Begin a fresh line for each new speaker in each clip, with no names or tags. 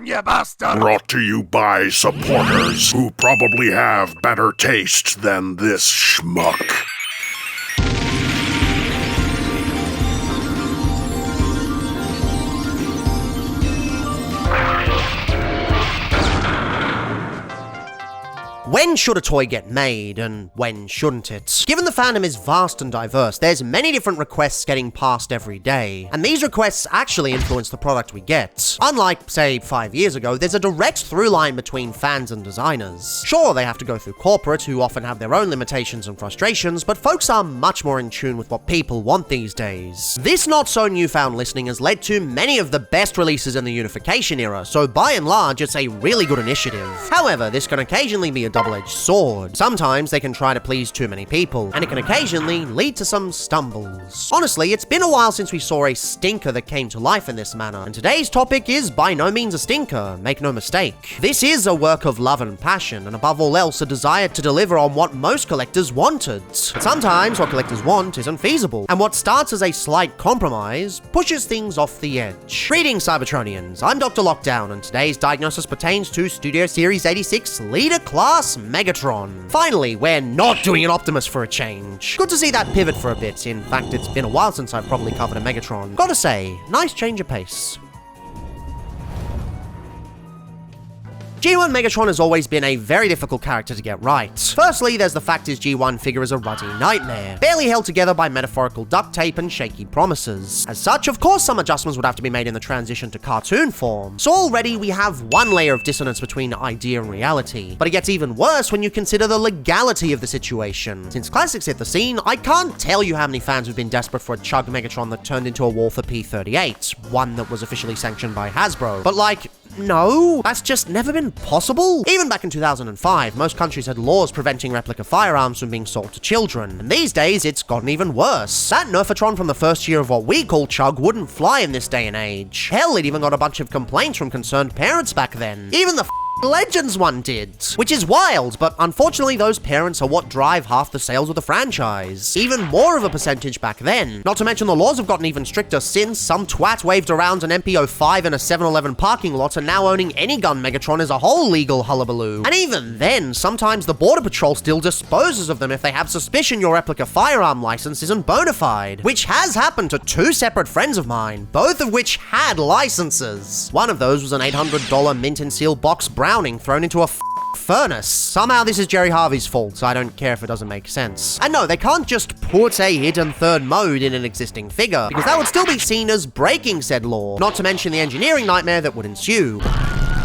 on, you bastard!
Brought to you by supporters who probably have better taste than this schmuck.
When should a toy get made, and when shouldn't it? Given the fandom is vast and diverse, there's many different requests getting passed every day, and these requests actually influence the product we get. Unlike, say, 5 years ago, there's a direct through line between fans and designers. Sure, they have to go through corporate, who often have their own limitations and frustrations, but folks are much more in tune with what people want these days. This not-so-newfound listening has led to many of the best releases in the unification era, so by and large, it's a really good initiative. However, this can occasionally be a double-edged sword. Sometimes they can try to please too many people, and it can occasionally lead to some stumbles. Honestly, it's been a while since we saw a stinker that came to life in this manner, and today's topic is by no means a stinker, make no mistake. This is a work of love and passion, and above all else, a desire to deliver on what most collectors wanted. But sometimes what collectors want isn't feasible, and what starts as a slight compromise pushes things off the edge. Greetings, Cybertronians. I'm DrLockdown, and today's diagnosis pertains to Studio Series 86 Leader Class Megatron. Finally, we're not doing an Optimus for a change. Good to see that pivot for a bit. In fact, it's been a while since I've probably covered a Megatron. Gotta say, nice change of pace. G1 Megatron has always been a very difficult character to get right. Firstly, there's the fact his G1 figure is a ruddy nightmare, barely held together by metaphorical duct tape and shaky promises. As such, of course some adjustments would have to be made in the transition to cartoon form. So already we have one layer of dissonance between idea and reality. But it gets even worse when you consider the legality of the situation. Since classics hit the scene, I can't tell you how many fans have been desperate for a Chug Megatron that turned into a Walther P-38, one that was officially sanctioned by Hasbro. But like, no, that's just never been possible. Even back in 2005, most countries had laws preventing replica firearms from being sold to children, and these days it's gotten even worse. That Nerfatron from the first year of what we call Chug wouldn't fly in this day and age. Hell, it even got a bunch of complaints from concerned parents back then. Even the Legends one did, which is wild, but unfortunately those parents are what drive half the sales of the franchise. Even more of a percentage back then. Not to mention the laws have gotten even stricter since some twat waved around an MP05 in a 7-Eleven parking lot, and now owning any gun Megatron is a whole legal hullabaloo. And even then, sometimes the Border Patrol still disposes of them if they have suspicion your replica firearm license isn't bona fide, which has happened to two separate friends of mine, both of which had licenses. One of those was an $800 mint and seal box Browning thrown into a furnace. Somehow this is Jerry Harvey's fault, so I don't care if it doesn't make sense. And no, they can't just put a hidden third mode in an existing figure, because that would still be seen as breaking said law, not to mention the engineering nightmare that would ensue.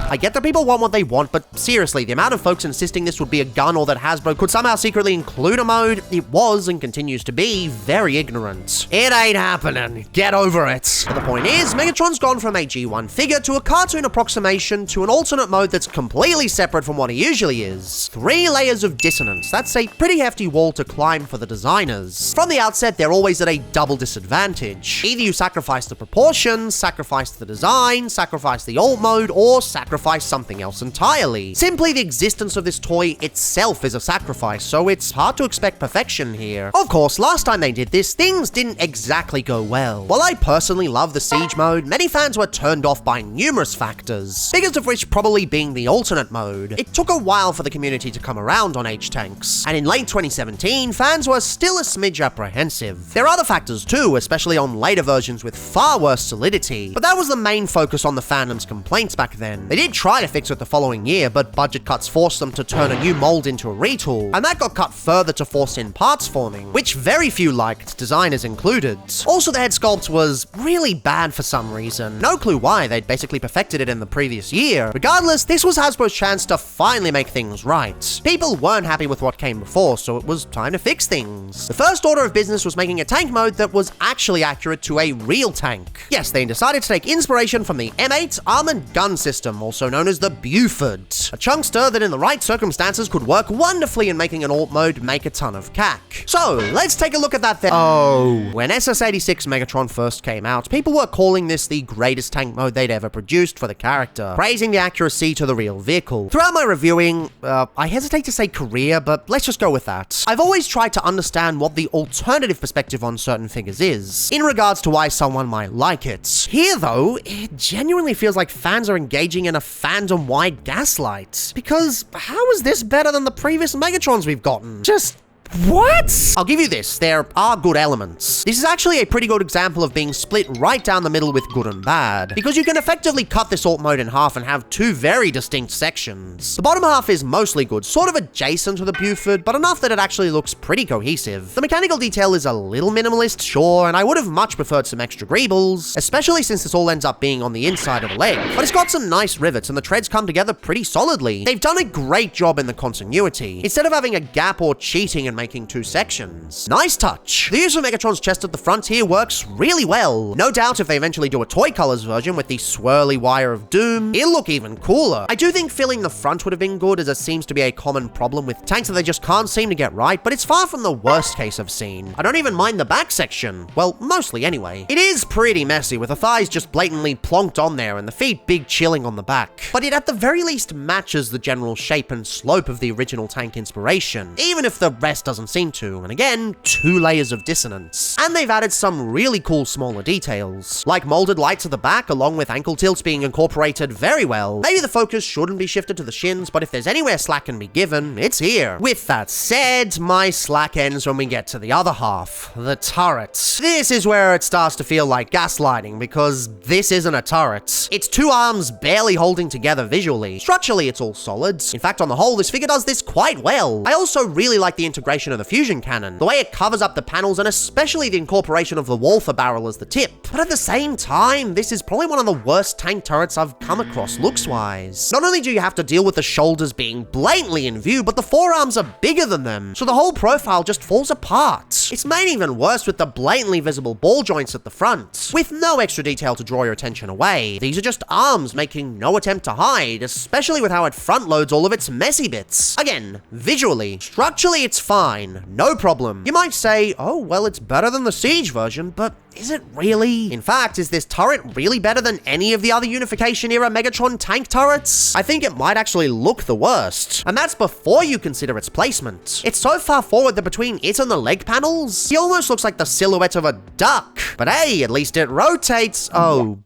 I get that people want what they want, but seriously, the amount of folks insisting this would be a gun or that Hasbro could somehow secretly include a mode, it was and continues to be very ignorant. It ain't happening. Get over it. But the point is, Megatron's gone from a G1 figure to a cartoon approximation to an alternate mode that's completely separate from what he usually is. 3 layers of dissonance. That's a pretty hefty wall to climb for the designers. From the outset, they're always at a double disadvantage. Either you sacrifice the proportions, sacrifice the design, sacrifice the alt mode, or sacrifice something else entirely. Simply the existence of this toy itself is a sacrifice, so it's hard to expect perfection here. Of course, last time they did this, things didn't exactly go well. While I personally love the siege mode, many fans were turned off by numerous factors, biggest of which probably being the alternate mode. It took a while for the community to come around on H-Tanks, and in late 2017, fans were still a smidge apprehensive. There are other factors too, especially on later versions with far worse solidity, but that was the main focus on the fandom's complaints back then. They did try to fix it the following year, but budget cuts forced them to turn a new mold into a retool, and that got cut further to force in parts forming, which very few liked, designers included. Also, the head sculpt was really bad for some reason. No clue why, they'd basically perfected it in the previous year. Regardless, this was Hasbro's chance to finally make things right. People weren't happy with what came before, so it was time to fix things. The first order of business was making a tank mode that was actually accurate to a real tank. Yes, they decided to take inspiration from the M8 armored gun system, also known as the Buford, a chunkster that in the right circumstances could work wonderfully in making an alt mode make a ton of cack. So, let's take a look at that then. Oh, when SS86 Megatron first came out, people were calling this the greatest tank mode they'd ever produced for the character, praising the accuracy to the real vehicle. Throughout my reviewing, I hesitate to say career, but let's just go with that, I've always tried to understand what the alternative perspective on certain figures is, in regards to why someone might like it. Here though, it genuinely feels like fans are engaging in a fandom-wide gaslight. Because how is this better than the previous Megatrons we've gotten? Just what? I'll give you this, there are good elements. This is actually a pretty good example of being split right down the middle with good and bad, because you can effectively cut this alt mode in half and have two very distinct sections. The bottom half is mostly good, sort of adjacent to the Buford, but enough that it actually looks pretty cohesive. The mechanical detail is a little minimalist, sure, and I would have much preferred some extra greebles, especially since this all ends up being on the inside of the leg, but it's got some nice rivets and the treads come together pretty solidly. They've done a great job in the continuity, instead of having a gap or cheating and making two sections. Nice touch. The use of Megatron's chest at the front here works really well. No doubt if they eventually do a toy colors version with the swirly wire of doom, it'll look even cooler. I do think filling the front would have been good, as it seems to be a common problem with tanks that they just can't seem to get right, but it's far from the worst case I've seen. I don't even mind the back section. Well, mostly anyway. It is pretty messy, with the thighs just blatantly plonked on there and the feet big chilling on the back. But it at the very least matches the general shape and slope of the original tank inspiration, even if the rest doesn't seem to, and again, 2 layers of dissonance. And they've added some really cool smaller details, like molded lights at the back along with ankle tilts being incorporated very well. Maybe the focus shouldn't be shifted to the shins, but if there's anywhere slack can be given, it's here. With that said, my slack ends when we get to the other half, the turret. This is where it starts to feel like gaslighting, because this isn't a turret. It's 2 arms barely holding together visually. Structurally, it's all solid. In fact, on the whole, this figure does this quite well. I also really like the integration of the fusion cannon, the way it covers up the panels, and especially the incorporation of the Walther barrel as the tip. But at the same time, this is probably one of the worst tank turrets I've come across looks-wise. Not only do you have to deal with the shoulders being blatantly in view, but the forearms are bigger than them, so the whole profile just falls apart. It's made even worse with the blatantly visible ball joints at the front, with no extra detail to draw your attention away. These are just arms making no attempt to hide, especially with how it front loads all of its messy bits. Again, visually, structurally it's fine. No problem. You might say, oh, well, it's better than the Siege version, but is it really? In fact, is this turret really better than any of the other Unification-era Megatron tank turrets? I think it might actually look the worst, and that's before you consider its placement. It's so far forward that between it and the leg panels, he almost looks like the silhouette of a duck. But hey, at least it rotates. Oh,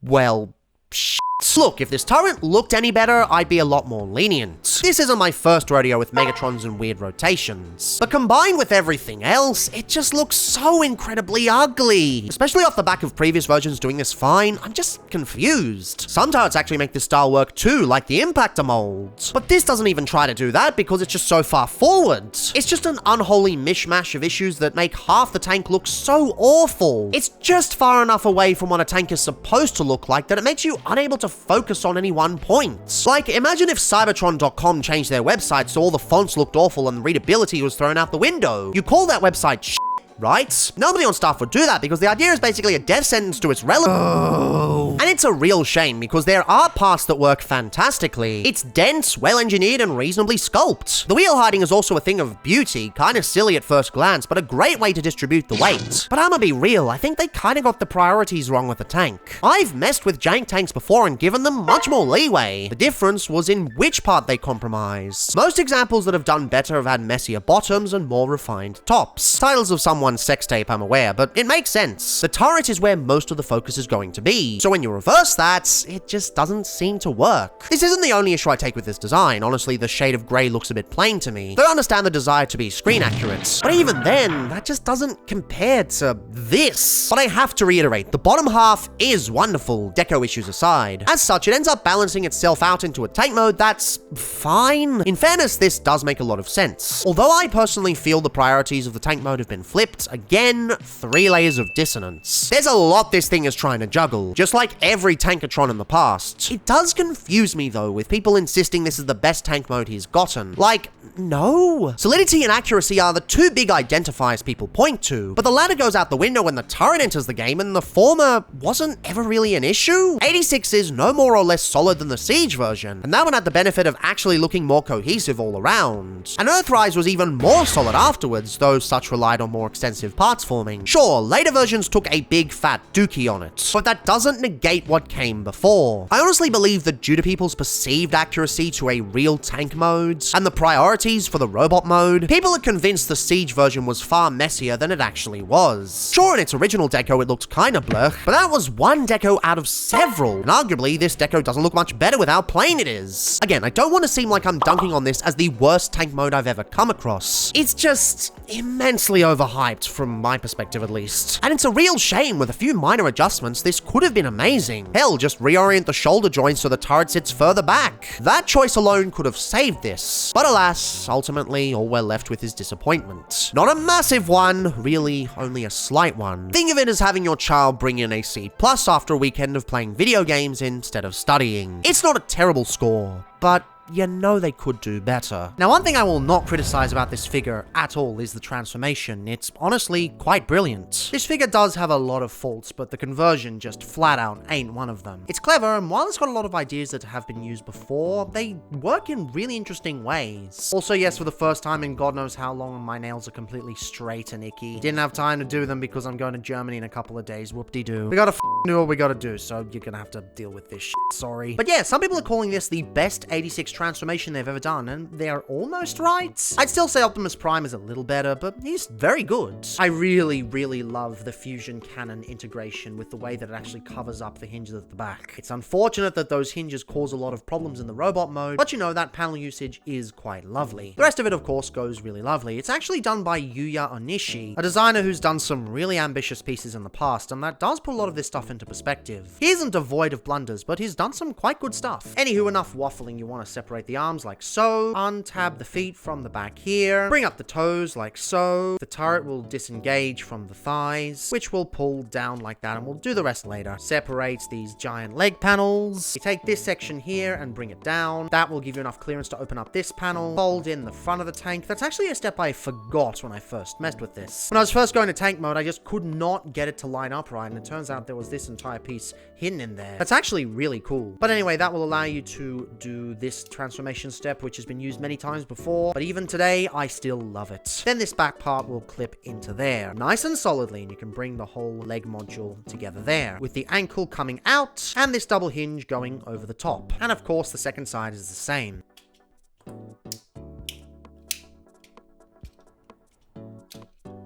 well, shit. Look, if this turret looked any better, I'd be a lot more lenient. This isn't my first rodeo with Megatrons and weird rotations, but combined with everything else, it just looks so incredibly ugly. Especially off the back of previous versions doing this fine, I'm just confused. Some turrets actually make this style work too, like the Impactor molds. But this doesn't even try to do that because it's just so far forward. It's just an unholy mishmash of issues that make half the tank look so awful. It's just far enough away from what a tank is supposed to look like that it makes you unable to focus on any one point. Like, imagine if Cybertron.com changed their website so all the fonts looked awful and readability was thrown out the window. You call that website shit, right? Nobody on staff would do that because the idea is basically a death sentence to its relevance. And it's a real shame because there are parts that work fantastically. It's dense, well-engineered, and reasonably sculpted. The wheel hiding is also a thing of beauty, kind of silly at first glance, but a great way to distribute the weight. But I'ma be real, I think they kind of got the priorities wrong with the tank. I've messed with jank tanks before and given them much more leeway. The difference was in which part they compromised. Most examples that have done better have had messier bottoms and more refined tops. Titles of someone's sex tape, I'm aware, but it makes sense. The turret is where most of the focus is going to be, so when you reverse that, it just doesn't seem to work. This isn't the only issue I take with this design. Honestly, the shade of grey looks a bit plain to me, though I understand the desire to be screen accurate. But even then, that just doesn't compare to this. But I have to reiterate, the bottom half is wonderful, deco issues aside. As such, it ends up balancing itself out into a tank mode that's fine. In fairness, this does make a lot of sense. Although I personally feel the priorities of the tank mode have been flipped, again, 3 layers of dissonance. There's a lot this thing is trying to juggle, just like every Tankatron in the past. It does confuse me though, with people insisting this is the best tank mode he's gotten. Like, no. Solidity and accuracy are the 2 big identifiers people point to, but the latter goes out the window when the turret enters the game, and the former wasn't ever really an issue. 86 is no more or less solid than the Siege version, and that one had the benefit of actually looking more cohesive all around. And Earthrise was even more solid afterwards, though such relied on more extensive extensive parts forming. Sure, later versions took a big fat dookie on it, but that doesn't negate what came before. I honestly believe that due to people's perceived accuracy to a real tank mode, and the priorities for the robot mode, people are convinced the Siege version was far messier than it actually was. Sure, in its original deco it looked kinda blech, but that was one deco out of several, and arguably this deco doesn't look much better with how plain it is. Again, I don't want to seem like I'm dunking on this as the worst tank mode I've ever come across. It's just immensely overhyped from my perspective at least. And it's a real shame. With a few minor adjustments, this could have been amazing. Hell, just reorient the shoulder joints so the turret sits further back. That choice alone could have saved this. But alas, ultimately all we're left with is disappointment. Not a massive one, really only a slight one. Think of it as having your child bring in a C+ after a weekend of playing video games instead of studying. It's not a terrible score, but you know they could do better. Now, one thing I will not criticize about this figure at all is the transformation. It's honestly quite brilliant. This figure does have a lot of faults, but the conversion just flat out ain't one of them. It's clever, and while it's got a lot of ideas that have been used before, they work in really interesting ways. Also, yes, for the first time in God knows how long, my nails are completely straight and icky. Didn't have time to do them because I'm going to Germany in a couple of days. Whoop-de-doo. We gotta do what we gotta do, so you're gonna have to deal with this shit. Sorry. But yeah, some people are calling this the best 86 transformation they've ever done, and they're almost right. I'd still say Optimus Prime is a little better, but he's very good. I really, really love the fusion cannon integration with the way that it actually covers up the hinges at the back. It's unfortunate that those hinges cause a lot of problems in the robot mode, but you know, that panel usage is quite lovely. The rest of it, of course, goes really lovely. It's actually done by Yuya Onishi, a designer who's done some really ambitious pieces in the past, and that does put a lot of this stuff into perspective. He isn't devoid of blunders, but he's done some quite good stuff. Anywho, enough waffling. You want to separate the arms like so, untab the feet from the back here, bring up the toes like so. The turret will disengage from the thighs, which will pull down like that, and we'll do the rest later. Separate these giant leg panels. You take this section here and bring it down. That will give you enough clearance to open up this panel. Fold in the front of the tank. That's actually a step I forgot when I first messed with this. When I was first going to tank mode, I just could not get it to line up right, and it turns out there was this entire piece hidden in there. That's actually really cool. But anyway, that will allow you to do this transformation step, which has been used many times before, but even today, I still love it. Then this back part will clip into there, nice and solidly, and you can bring the whole leg module together there, with the ankle coming out, and this double hinge going over the top. And of course, the second side is the same.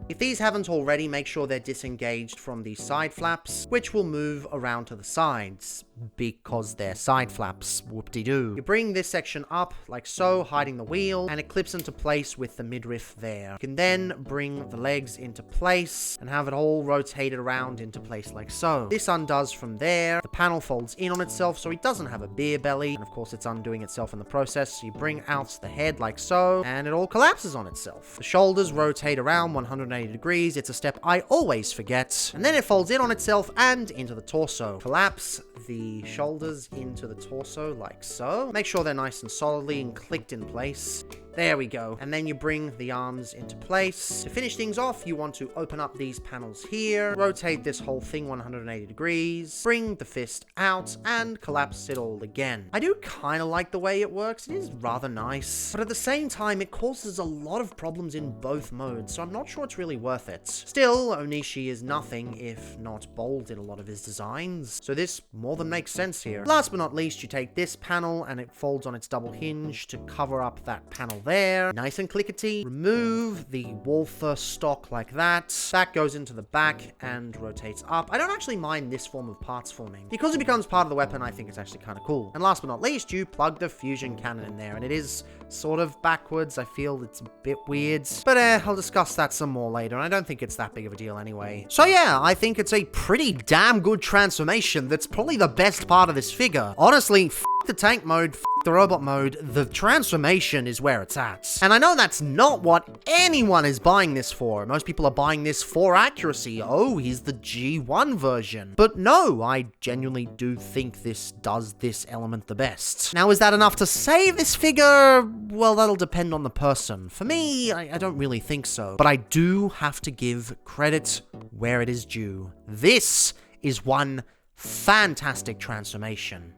If these haven't already, make sure they're disengaged from these side flaps, which will move around to the sides, because they're side flaps. Whoop-de-doo. You bring this section up, like so, hiding the wheel, and it clips into place with the midriff there. You can then bring the legs into place, and have it all rotated around into place like so. This undoes from there. The panel folds in on itself, so it doesn't have a beer belly, and of course it's undoing itself in the process. So you bring out the head like so, and it all collapses on itself. The shoulders rotate around 180 degrees. It's a step I always forget. And then it folds in on itself and into the torso. Collapse the shoulders into the torso like so. Make sure they're nice and solidly and clicked in place. There we go. And then you bring the arms into place. To finish things off, you want to open up these panels here, rotate this whole thing 180 degrees, bring the fist out, and collapse it all again. I do kind of like the way it works. It is rather nice, but at the same time, it causes a lot of problems in both modes, so I'm not sure it's really worth it. Still, Onishi is nothing if not bold in a lot of his designs, so this more than makes sense here. Last but not least, you take this panel and it folds on its double hinge to cover up that panel there. Nice and clickety. Remove the Walther stock like that. That goes into the back and rotates up. I don't actually mind this form of parts forming. Because it becomes part of the weapon, I think it's actually kind of cool. And last but not least, you plug the fusion cannon in there, and it is sort of backwards. I feel it's a bit weird, but I'll discuss that some more later, and I don't think it's that big of a deal anyway. So yeah, I think it's a pretty damn good transformation that's probably the best part of this figure. Honestly, f the tank mode, f the robot mode, the transformation is where it's at. And I know that's not what anyone is buying this for. Most people are buying this for accuracy. Oh, he's the G1 version. But no, I genuinely do think this does this element the best. Now, is that enough to save this figure? Well, that'll depend on the person. For me, I don't really think so. But I do have to give credit where it is due. This is one fantastic transformation.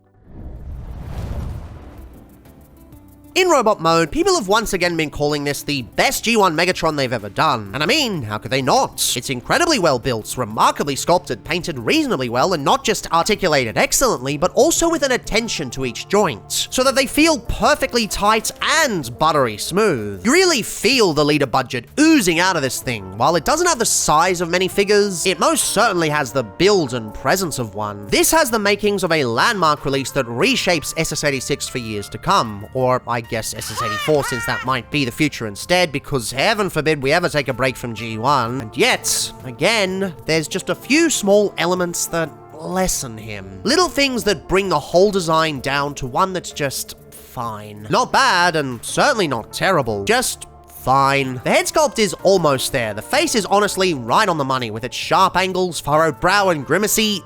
In robot mode, people have once again been calling this the best G1 Megatron they've ever done. And I mean, how could they not? It's incredibly well built, remarkably sculpted, painted reasonably well, and not just articulated excellently, but also with an attention to each joint, so that they feel perfectly tight and buttery smooth. You really feel the leader budget oozing out of this thing. While it doesn't have the size of many figures, it most certainly has the build and presence of one. This has the makings of a landmark release that reshapes SS86 for years to come, or I guess SS84, since that might be the future instead, because heaven forbid we ever take a break from G1. And yet, again, there's just a few small elements that lessen him. Little things that bring the whole design down to one that's just fine. Not bad, and certainly not terrible, just fine. The head sculpt is almost there. The face is honestly right on the money, with its sharp angles, furrowed brow, and grimace.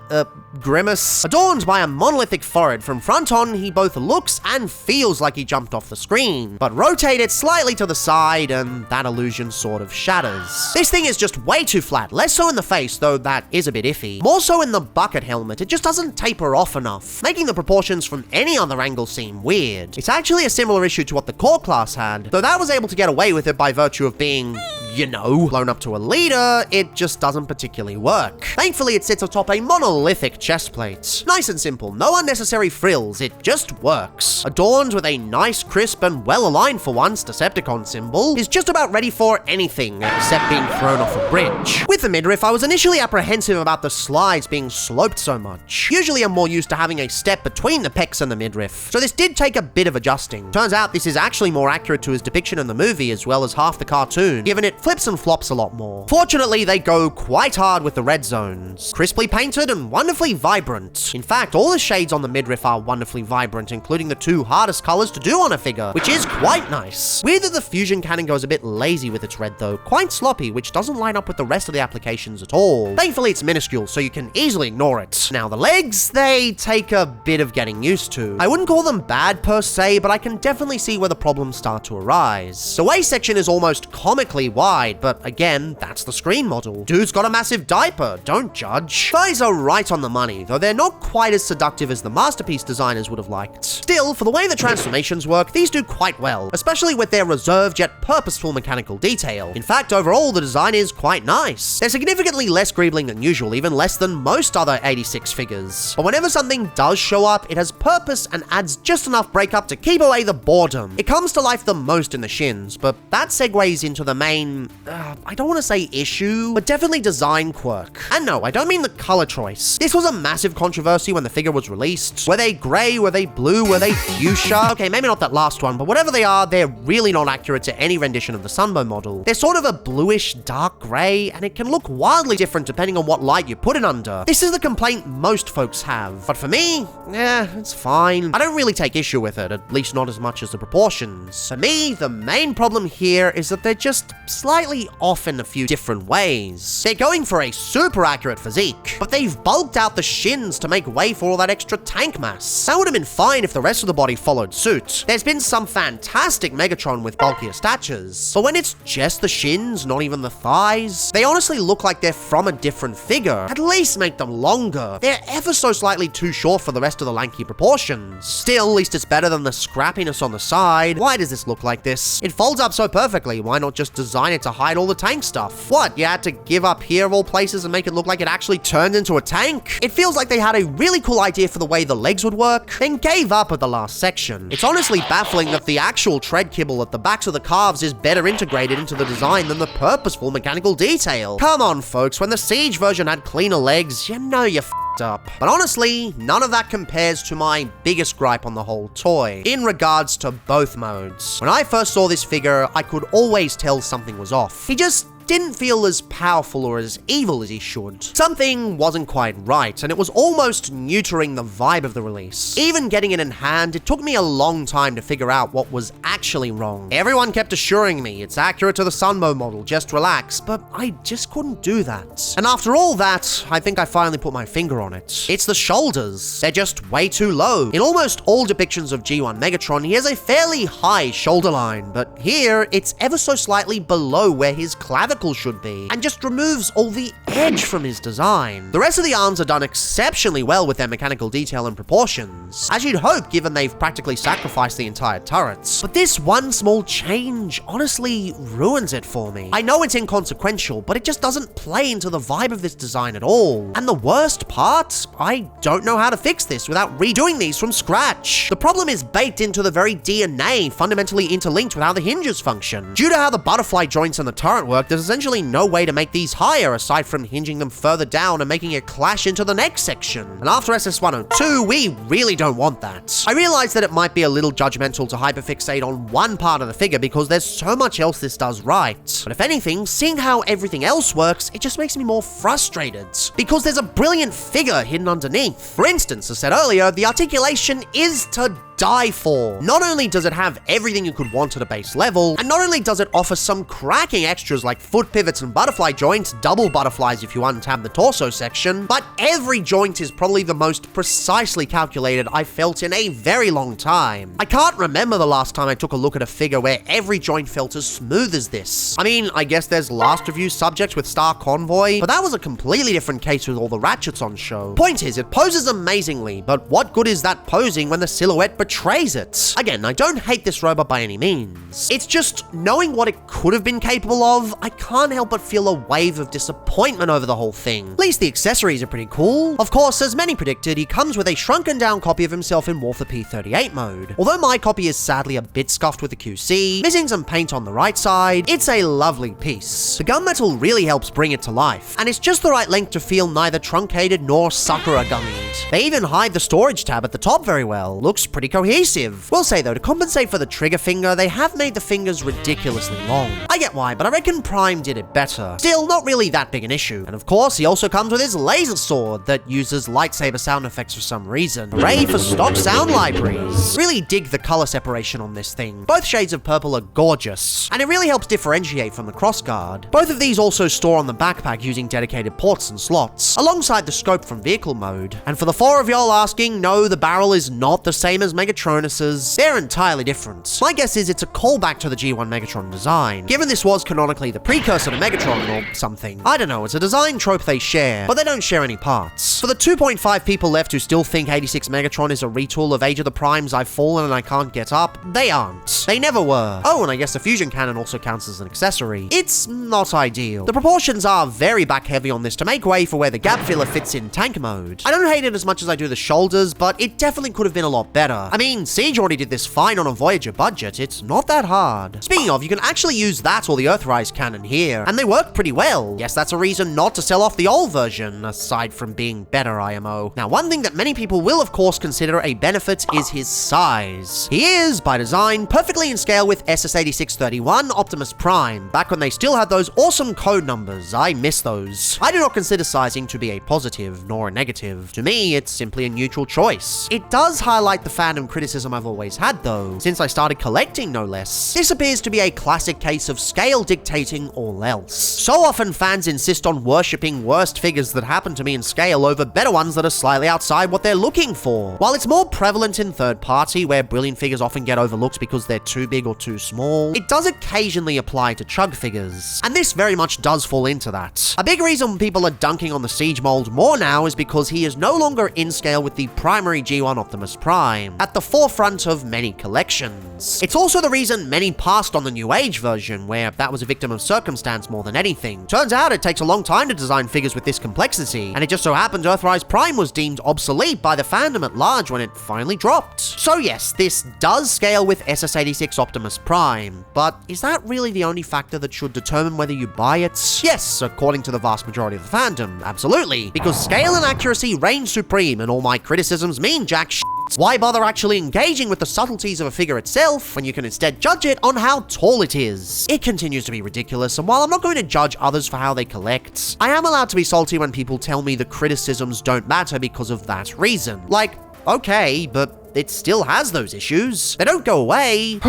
Adorned by a monolithic forehead, from front on, he both looks and feels like he jumped off the screen. But rotate it slightly to the side, and that illusion sort of shatters. This thing is just way too flat, less so in the face, though that is a bit iffy. More so in the bucket helmet, it just doesn't taper off enough, making the proportions from any other angle seem weird. It's actually a similar issue to what the core class had, though that was able to get away with it by virtue of being, you know, blown up to a leader. It just doesn't particularly work. Thankfully, it sits atop a monolithic chest plate. Nice and simple, no unnecessary frills, it just works. Adorned with a nice, crisp, and well-aligned for once Decepticon symbol, is just about ready for anything except being thrown off a bridge. With the midriff, I was initially apprehensive about the slides being sloped so much. Usually I'm more used to having a step between the pecs and the midriff, so this did take a bit of adjusting. Turns out this is actually more accurate to his depiction in the movie as well as half the cartoon, given it flips and flops a lot more. Fortunately, they go quite hard with the red zones. Crisply painted and wonderfully vibrant. In fact, all the shades on the midriff are wonderfully vibrant, including the two hardest colors to do on a figure, which is quite nice. Weird that the fusion cannon goes a bit lazy with its red though, quite sloppy, which doesn't line up with the rest of the applications at all. Thankfully, it's minuscule, so you can easily ignore it. Now, the legs, they take a bit of getting used to. I wouldn't call them bad per se, but I can definitely see where the problems start to arise. The waist section is almost comically wide, but again, that's the screen model. Dude's got a massive diaper, don't judge. Thighs are right on the money, though they're not quite as seductive as the Masterpiece designers would have liked. Still, for the way the transformations work, these do quite well, especially with their reserved yet purposeful mechanical detail. In fact, overall, the design is quite nice. They're significantly less greebling than usual, even less than most other 86 figures. But whenever something does show up, it has purpose and adds just enough breakup to keep away the boredom. It comes to life the most in the shins, but that segues into the main, I don't want to say issue, but definitely design quirk. And no, I don't mean the color choice. This was a massive controversy when the figure was released. Were they gray? Were they blue? Were they fuchsia? Okay, maybe not that last one, but whatever they are, they're really not accurate to any rendition of the Sunbow model. They're sort of a bluish dark gray, and it can look wildly different depending on what light you put it under. This is the complaint most folks have, but for me, it's fine. I don't really take issue with it, at least not as much as the proportions. For me, the main problem here is that they're just slightly off in a few different ways. They're going for a super accurate physique, but they've bulked out the shins to make way for all that extra tank mass. That would have been fine if the rest of the body followed suit. There's been some fantastic Megatron with bulkier statures, but when it's just the shins, not even the thighs, they honestly look like they're from a different figure. At least make them longer. They're ever so slightly too short for the rest of the lanky proportions. Still, at least it's better than the scrappiness on the side. Why does this look like this? It folds up so perfectly, why not just design it to hide all the tank stuff? What, you had to give up here of all places and make it look like it actually turned into a tank? It feels like they had a really cool idea for the way the legs would work, then gave up at the last section. It's honestly baffling that the actual tread kibble at the backs of the calves is better integrated into the design than the purposeful mechanical detail. Come on folks, when the Siege version had cleaner legs, you know you f***ed up. But honestly, none of that compares to my biggest gripe on the whole toy, in regards to both modes. When I first saw this figure, I could always tell something was off. He just didn't feel as powerful or as evil as he should. Something wasn't quite right, and it was almost neutering the vibe of the release. Even getting it in hand, it took me a long time to figure out what was actually wrong. Everyone kept assuring me it's accurate to the Sunbow model, just relax, but I just couldn't do that. And after all that, I think I finally put my finger on it. It's the shoulders. They're just way too low. In almost all depictions of G1 Megatron, he has a fairly high shoulder line, but here, it's ever so slightly below where his clavicle should be, and just removes all the edge from his design. The rest of the arms are done exceptionally well with their mechanical detail and proportions, as you'd hope given they've practically sacrificed the entire turrets. But this one small change honestly ruins it for me. I know it's inconsequential, but it just doesn't play into the vibe of this design at all. And the worst part, I don't know how to fix this without redoing these from scratch. The problem is baked into the very DNA, fundamentally interlinked with how the hinges function. Due to how the butterfly joints and the turret work, there's essentially no way to make these higher aside from hinging them further down and making it clash into the next section. And after SS102, we really don't want that. I realize that it might be a little judgmental to hyperfixate on one part of the figure because there's so much else this does right. But if anything, seeing how everything else works, it just makes me more frustrated. Because there's a brilliant figure hidden underneath. For instance, as said earlier, the articulation is to die for. Not only does it have everything you could want at a base level, and not only does it offer some cracking extras like foot pivots and butterfly joints, double butterflies if you untab the torso section, but every joint is probably the most precisely calculated I've felt in a very long time. I can't remember the last time I took a look at a figure where every joint felt as smooth as this. I mean, I guess there's last review subjects with Star Convoy, but that was a completely different case with all the ratchets on show. Point is, it poses amazingly, but what good is that posing when the silhouette betrays it? Again, I don't hate this robot by any means. It's just, knowing what it could have been capable of, I can't help but feel a wave of disappointment over the whole thing. At least the accessories are pretty cool. Of course, as many predicted, he comes with a shrunken down copy of himself in Warfare P38 mode. Although my copy is sadly a bit scuffed with the QC, missing some paint on the right side, it's a lovely piece. The gunmetal really helps bring it to life, and it's just the right length to feel neither truncated nor Sakura-gummied. They even hide the storage tab at the top very well. Looks pretty cohesive. Will say though, to compensate for the trigger finger, they have made the fingers ridiculously long. I get why, but I reckon Prime did it better. Still, not really that big an issue. And of course, he also comes with his laser sword that uses lightsaber sound effects for some reason. Hooray for stock sound libraries. Really dig the color separation on this thing. Both shades of purple are gorgeous, and it really helps differentiate from the crossguard. Both of these also store on the backpack using dedicated ports and slots, alongside the scope from vehicle mode. And for the four of y'all asking, no, the barrel is not the same as Megatronus's. They're entirely different. My guess is it's a callback to the G1 Megatron design, given this was canonically the precursor to Megatron or something. I don't know, it's a design trope they share, but they don't share any parts. For the 2.5 people left who still think 86 Megatron is a retool of Age of the Primes I've Fallen and I Can't Get Up, they aren't. They never were. Oh, and I guess the fusion cannon also counts as an accessory. It's not ideal. The proportions are very back heavy on this to make way for where the gap filler fits in tank mode. I don't hate it as much as I do the shoulders, but it definitely could have been a lot better. I mean, Siege already did this fine on a Voyager budget. It's not that hard. Speaking of, you can actually use that or the Earthrise cannon here, and they work pretty well. Yes, that's a reason not to sell off the old version, aside from being better IMO. Now, one thing that many people will of course consider a benefit is his size. He is, by design, perfectly in scale with SS8631 Optimus Prime, back when they still had those awesome code numbers. I miss those. I do not consider sizing to be a positive nor a negative. To me, it's simply a neutral choice. It does highlight the fandom criticism I've always had though, since I started collecting no less. This appears to be a classic case of scale dictating all else. So often fans insist on worshipping worst figures that happen to me in scale over better ones that are slightly outside what they're looking for. While it's more prevalent in third party, where brilliant figures often get overlooked because they're too big or too small, it does occasionally apply to chug figures, and this very much does fall into that. A big reason people are dunking on the Siege mold more now is because he is no longer in scale with the primary G1 Optimus Prime, at the forefront of many collections. It's also the reason many passed on the New Age version, where that was a victim of circumstance more than anything. Turns out it takes a long time to design figures with this complexity, and it just so happened Earthrise Prime was deemed obsolete by the fandom at large when it finally dropped. So yes, this does scale with SS86 Optimus Prime, but is that really the only factor that should determine whether you buy it? Yes, according to the vast majority of the fandom, absolutely, because scale and accuracy reign supreme and all my criticisms mean jack shit. Why bother actually engaging with the subtleties of a figure itself when you can instead judge it on how tall it is? It continues to be ridiculous, and while I'm not going to judge others for how they collect, I am allowed to be salty when people tell me the criticisms don't matter because of that reason. Like, okay, but it still has those issues. They don't go away.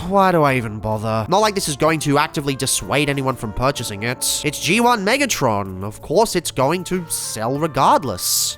Why do I even bother? Not like this is going to actively dissuade anyone from purchasing it. It's G1 Megatron. Of course it's going to sell regardless.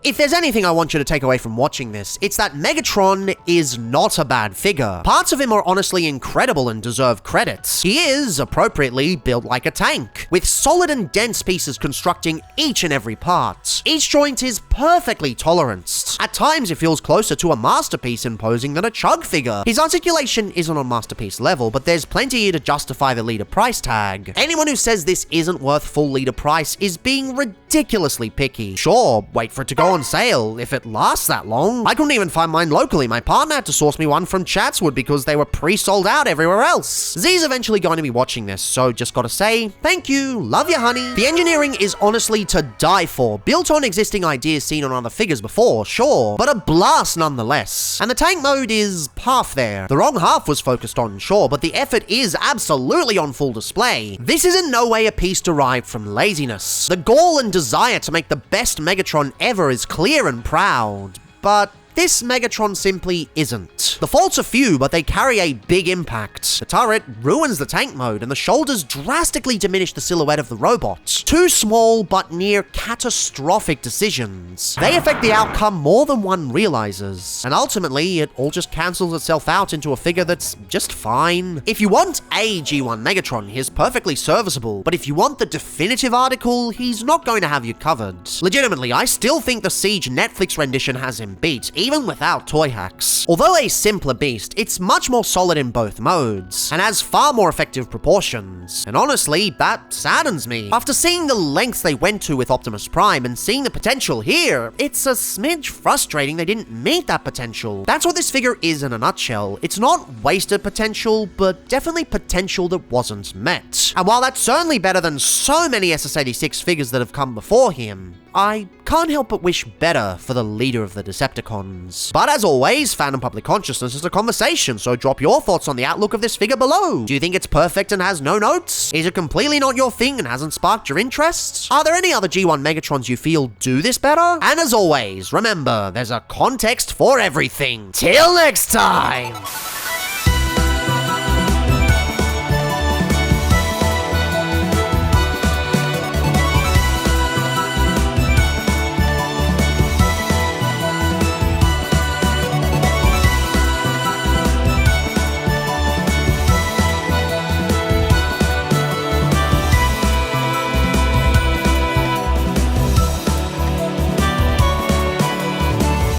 if there's anything I want you to take away from watching this, it's that Megatron is not a bad figure. Parts of him are honestly incredible and deserve credit. He is, appropriately, built like a tank, with solid and dense pieces constructing each and every part. Each joint is perfectly toleranced. At times, it feels closer to a masterpiece imposing than a chug figure. His articulation isn't on masterpiece level, but there's plenty here to justify the leader price tag. Anyone who says this isn't worth full leader price is being ridiculously picky. Sure, wait for it to go on sale, if it lasts that long. I couldn't even find mine locally. My partner had to source me one from Chatswood because they were pre-sold out everywhere else. Z's eventually going to be watching this, so just gotta say, thank you, love you honey. The engineering is honestly to die for, built on existing ideas seen on other figures before, sure, but a blast nonetheless. And the tank mode is half there. The wrong half was focused on, sure, but the effort is absolutely on full display. This is in no way a piece derived from laziness. The gall and desire to make the best Megatron ever is clear and proud, but this Megatron simply isn't. The faults are few, but they carry a big impact. The turret ruins the tank mode, and the shoulders drastically diminish the silhouette of the robot. Two small but near catastrophic decisions. They affect the outcome more than one realizes, and ultimately, it all just cancels itself out into a figure that's just fine. If you want a G1 Megatron, he's perfectly serviceable, but if you want the definitive article, he's not going to have you covered. Legitimately, I still think the Siege Netflix rendition has him beat, even without toy hacks. Although a simpler beast, it's much more solid in both modes, and has far more effective proportions. And honestly, that saddens me. After seeing the lengths they went to with Optimus Prime and seeing the potential here, it's a smidge frustrating they didn't meet that potential. That's what this figure is in a nutshell. It's not wasted potential, but definitely potential that wasn't met. And while that's certainly better than so many SS86 figures that have come before him, I can't help but wish better for the leader of the Decepticons. But as always, fan and public consciousness is a conversation, so drop your thoughts on the outlook of this figure below. Do you think it's perfect and has no notes? Is it completely not your thing and hasn't sparked your interest? Are there any other G1 Megatrons you feel do this better? And as always, remember, there's a context for everything. Till next time!